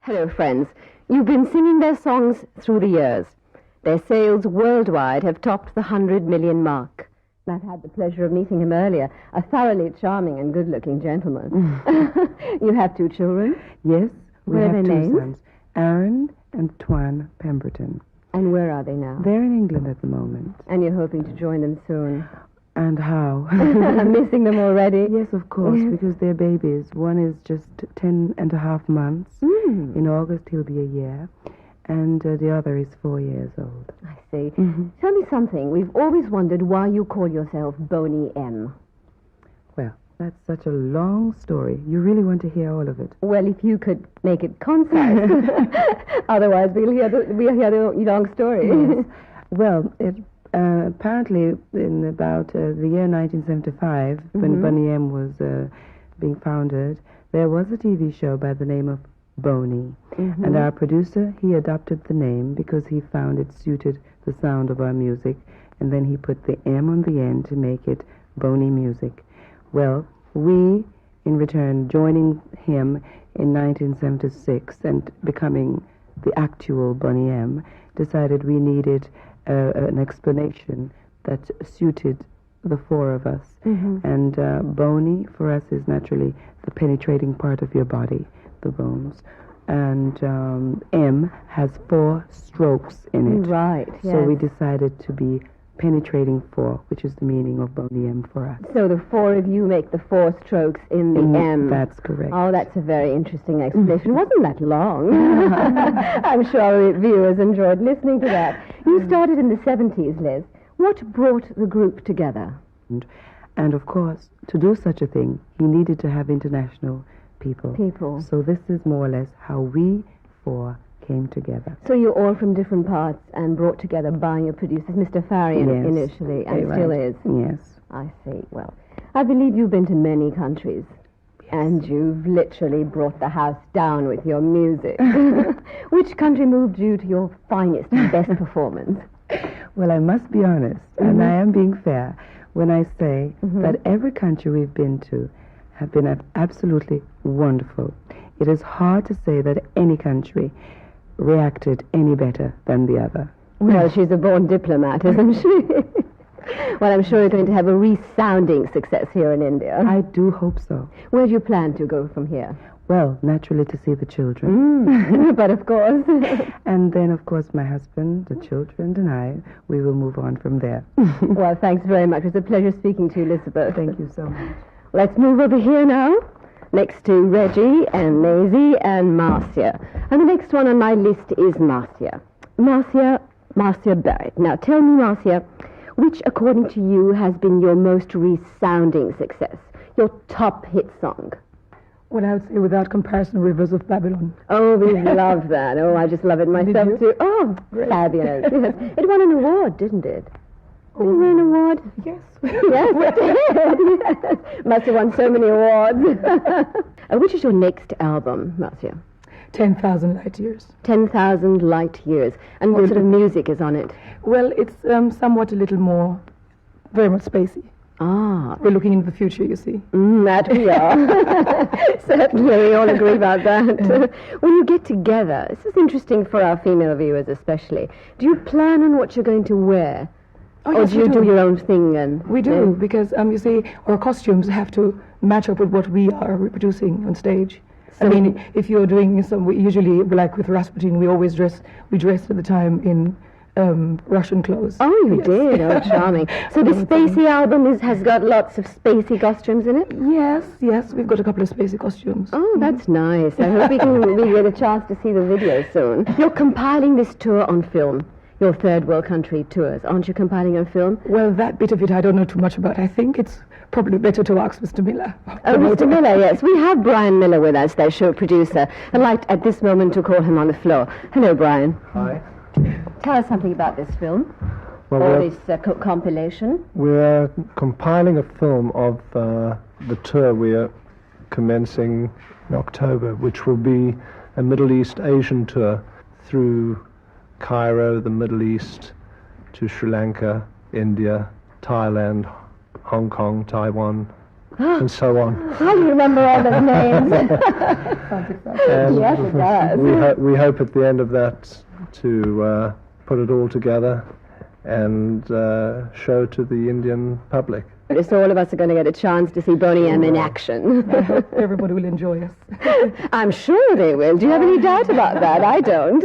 Hello, friends. You've been singing their songs through the years. Their sales worldwide have topped the 100 million mark. I've had the pleasure of meeting him earlier, a thoroughly charming and good-looking gentleman. You have two children? Yes, we What are have their two names? sons, Aaron and Twan Pemberton. And where are they now? They're in England at the moment. And you're hoping to join them soon? And how? I'm missing them already. Yes, of course, because they're babies. One is just 10 and a half months. In August, he'll be a year. And the other is 4 years old. I see. Tell me something. We've always wondered why you call yourself Boney M. Well, that's such a long story. You really want to hear all of it? Well, if you could make it concise. Otherwise, we'll hear the long story. Yes. Well, apparently in about the year 1975, when Boney M was being founded, there was a TV show by the name of Boney. And our producer, he adopted the name because he found it suited the sound of our music, and then he put the M on the end to make it Boney Music. Well, we, in return, joining him in 1976 and becoming the actual Boney M, decided we needed an explanation that suited the four of us. And Boney, for us, is naturally the penetrating part of your body, the bones. And M has 4 strokes in it. Right, So yes. we decided to be penetrating 4, which is the meaning of Boney M for us. So the 4 of you make the 4 strokes in the M. That's correct. Oh, that's a very interesting explanation. Wasn't that long? I'm sure our viewers enjoyed listening to that. You started in the 70s, Liz. What brought the group together? And of course, to do such a thing, he needed to have international people. So this is more or less how we 4 came together. So you're all from different parts and brought together by your producers, Mr. Farian Yes, initially, and very still right. is. Yes. I see. Well, I believe you've been to many countries. And you've literally brought the house down with your music. Which country moved you to your finest and best performance? Well, I must be honest, and I am being fair, when I say that every country we've been to have been absolutely wonderful. It is hard to say that any country reacted any better than the other. Well, she's a born diplomat, isn't she? Well, I'm sure you're going to have a resounding success here in India. I do hope so. Where do you plan to go from here? Well, naturally to see the children. But of course. And then, of course, my husband, the children, and I, we will move on from there. Well, thanks very much. It was a pleasure speaking to you, Elizabeth. Thank you so much. Let's move over here now, next to Reggie and Maisie and Marcia. And the next one on my list is Marcia. Marcia Barrett. Now, tell me, Marcia, which, according to you, has been your most resounding success? Your top hit song? Well, I would say without comparison, Rivers of Babylon. Oh, we love that. Oh, I just love it myself, you? too. Oh, fabulous. Yes. It won an award, didn't it? Did it win an award? Yes. Yes, it did. Yes. Must have won so many awards. Which is your next album, Marcia? 10,000 Light Years. 10,000 Light Years. And what sort of music is on it? Well, it's somewhat a little more, very much spacey. Ah. We're looking into the future, you see. That we are. Certainly, we all agree about that. When you get together, this is interesting for our female viewers especially. Do you plan on what you're going to wear? Oh, Or yes, do we you do your own thing? And We do, because, you see, our costumes have to match up with what we are reproducing on stage. I mean, if you're doing we usually, like with Rasputin, we dress at the time in Russian clothes. Oh, you did? Oh, charming. So the Spacey album has got lots of spacey costumes in it? Yes, we've got a couple of spacey costumes. Oh, that's nice. I hope we get a chance to see the video soon. You're compiling this tour on film, your third world country tours. Aren't you compiling on film? Well, that bit of it I don't know too much about. I think it's probably better to ask Mr. Miller. Oh, Mr. Miller, yes. We have Brian Miller with us, their show producer. I'd like at this moment to call him on the floor. Hello, Brian. Hi. Tell us something about this film, Well, or we're, this compilation. we're compiling a film of the tour we are commencing in October, which will be a Middle East Asian tour through Cairo, the Middle East, to Sri Lanka, India, Thailand, Hong Kong, Taiwan, and so on. How do you remember all those names? And Yes, it does. we hope at the end of that to put it all together and show to the Indian public. So all of us are going to get a chance to see Boney M in action. I hope everybody will enjoy us. I'm sure they will. Do you have any doubt about that? I don't.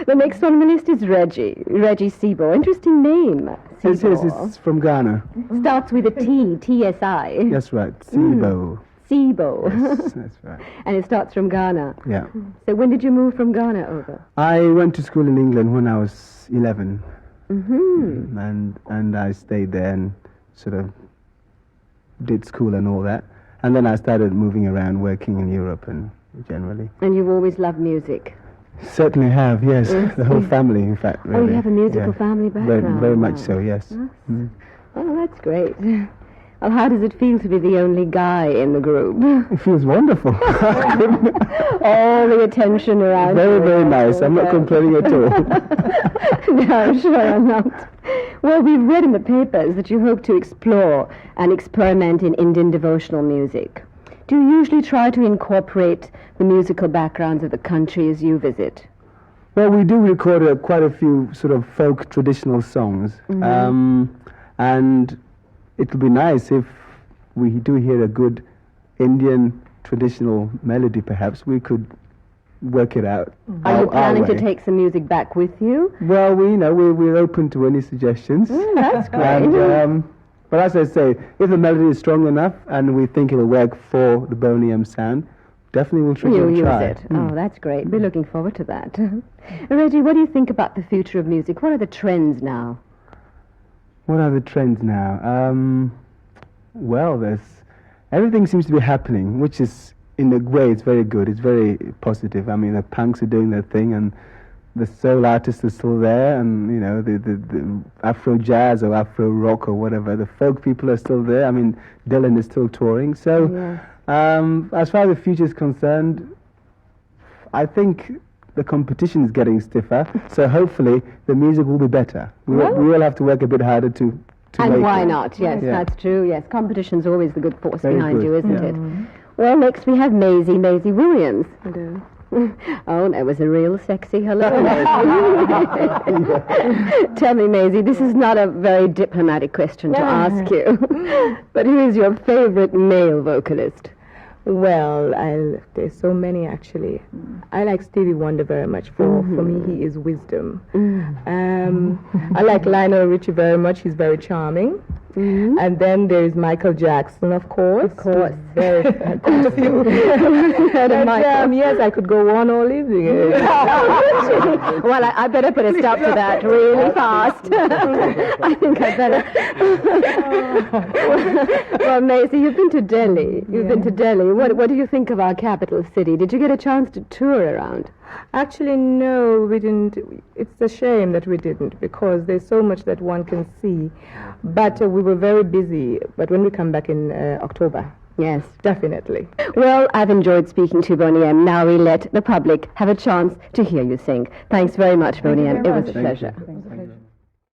The next one on the list is Reggie. Reggie Sebo. Interesting name. Yes, it's from Ghana. Starts with a T, T-S-I. That's right, Sebo. Sebo. Yes, that's right. And it starts from Ghana. Yeah. So when did you move from Ghana over? I went to school in England when I was 11. Mm-hmm. And I stayed there and sort of did school and all that. And then I started moving around, working in Europe and generally. And you've always loved music? Certainly have, yes. The whole family, in fact. Really. Oh, you have a musical family background? Very much so, yes. Yes. Oh, that's great. Well, how does it feel to be the only guy in the group? It feels wonderful. All the attention around Very, you. very nice. I'm not complaining at all. No, sure I'm not. Well, we've read in the papers that you hope to explore and experiment in Indian devotional music. Do you usually try to incorporate the musical backgrounds of the countries you visit? Well, we do record quite a few sort of folk traditional songs. And it'll be nice if we do hear a good Indian traditional melody, perhaps. We could work it out. Are you planning to way. take some music back with you? Well, we're open to any suggestions. That's great. And, but as I say, if the melody is strong enough and we think it'll work for the Boney M sound, definitely we'll You'll use try. it. Oh, that's great. We're looking forward to that. Reggie, what do you think about the future of music? What are the trends now? What are the trends now? Well, everything seems to be happening, which is, in a way, it's very good. It's very positive. I mean, the punks are doing their thing, and the soul artists are still there, and, you know, the Afro jazz or Afro rock or whatever, the folk people are still there. I mean, Dylan is still touring. So, as far as the future is concerned, I think the competition is getting stiffer, so hopefully the music will be better. We will have to work a bit harder to make And why it. not? Yes, that's true. Yes, competition's always the good force Very behind good, you, isn't yeah. it? Well, next we have Maisie Williams. Hello. Oh, that was a real sexy hello. Tell me, Maisie, this is not a very diplomatic question to ask you, but who is your favorite male vocalist? Well, there's so many actually. I like Stevie Wonder very much. For me, he is wisdom. I like Lionel Richie very much. He's very charming. And then there's Michael Jackson, of course. Of course. Very quite a few. Yes, I could go on all evening. Well, I better put a stop to that really fast. I think I better. Well, Maisie, you've been to Delhi. You've been to Delhi. What do you think of our capital city? Did you get a chance to tour around? Actually, no, we didn't. It's a shame that we didn't, because there's so much that one can see. But we were very busy. But when we come back in October, Yes. definitely. Well, I've enjoyed speaking to you, Boney M. Now we let the public have a chance to hear you sing. Thanks very much, Boney M. It was a pleasure.